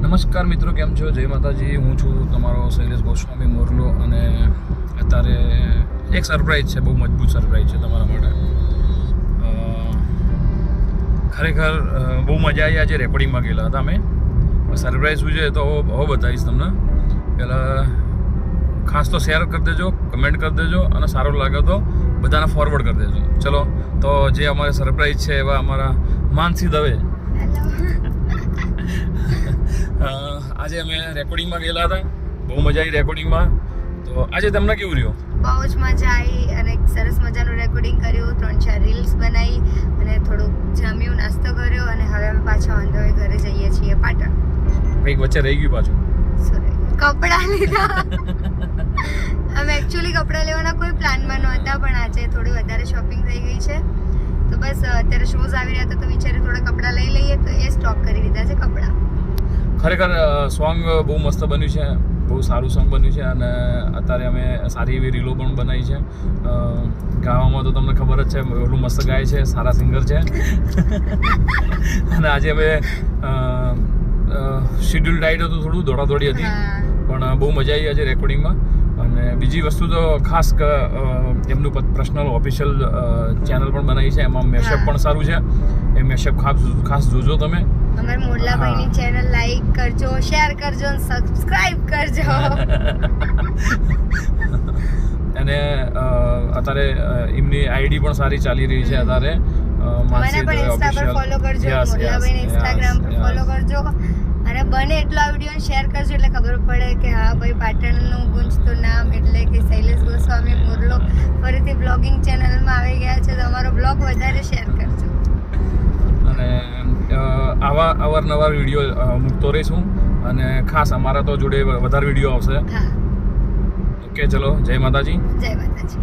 નમસ્કાર મિત્રો, કેમ છો? જય માતાજી. હું છું તમારો શૈલેષ ગોસ્વામી મોરલો અને અત્યારે એક સરપ્રાઈઝ છે, બહુ મજબૂત સરપ્રાઈઝ છે તમારા માટે. ખરેખર બહુ મજા આવી. આજે રેકોર્ડિંગમાં ગયેલા હતા અમે. સરપ્રાઈઝ શું છે તો હવે બતાવીશ તમને. પહેલાં ખાસ તો શેર કરી દેજો, કમેન્ટ કરી દેજો અને સારો લાગે તો બધાને ફોરવર્ડ કરી દેજો. ચલો, તો જે અમારે સરપ્રાઈઝ છે એવા અમારા માનસી દવે આજે અમે રેકોર્ડિંગમાં ગયેલા હતા. બહુ મજા આવી રેકોર્ડિંગમાં. તો આજે તમને કેવું રહ્યું? બહુ જ મજા આવી અને એક સરસ મજાનું રેકોર્ડિંગ કર્યું, 3-4 રીલ્સ બનાવી અને થોડુંક જમ્યું, નાસ્તો કર્યો અને હવે અમે પાછા ઓન ધ વે ઘરે જઈએ છીએ પાટણ. કંઈક વચ્ચે રહી ગયું પાછું. કપડાં લીધા. અમે એકચ્યુઅલી કપડાં લેવાના કોઈ પ્લાનમાં નહોતા, પણ આજે થોડી વધારે શોપિંગ થઈ ગઈ છે. તો બસ અત્યારે શોઝ આવી રહ્યા હતા તો વિચારે થોડા કપડાં લઈ લઈએ, તો એ સ્ટોક કરી દીધા છે કપડાં. ખરેખર સોંગ બહુ મસ્ત બન્યું છે, બહુ સારું સોંગ બન્યું છે અને અત્યારે અમે સારી એવી રીલો પણ બનાવી છે. ગાવામાં તો તમને ખબર જ છે, એટલું મસ્ત ગાય છે, સારા સિંગર છે. અને આજે અમે શેડ્યુલ ટાઈટ હતું, થોડું દોડાદોડી હતી, પણ બહુ મજા આવી આજે રેકોર્ડિંગમાં. અને બીજી વસ્તુ તો ખાસ એમનું પર્સનલ ઓફિશિયલ ચેનલ પણ બનાવી છે, એમાં મેશઅપ પણ સારું છે. એ મેશઅપ ખાસ જોજો તમે. અમારા મોરલાભાઈની ચેનલ લાઈક કરજો, શેર કરજો અને સબસ્ક્રાઇબ કરજો. અને અત્યારે એમની આઈડી પણ સારી ચાલી રહી છે અત્યારે. મને પણ ઇન્સ્ટા પર ફોલો કરજો, મોરલાભાઈને ઇન્સ્ટાગ્રામ પર ફોલો કરજો અને બને એટલો આ વિડીયો શેર કરજો એટલે ખબર પડે કે હા ભાઈ, પાટણનું ગુંજતું નામ એટલે કે શૈલેષ ગોસ્વામી મોરલો ફરીથી બ્લોગિંગ ચેનલમાં આવી ગયા છે, તો અમારો બ્લોગ વધારે શેર કરજો. અને આવા અવારનવાર વિડીયો મૂકતો રહીશું અને ખાસ અમારા તો જોડે વધારે વિડીયો આવશે. ઓકે, ચલો, જય માતાજી. જય માતાજી.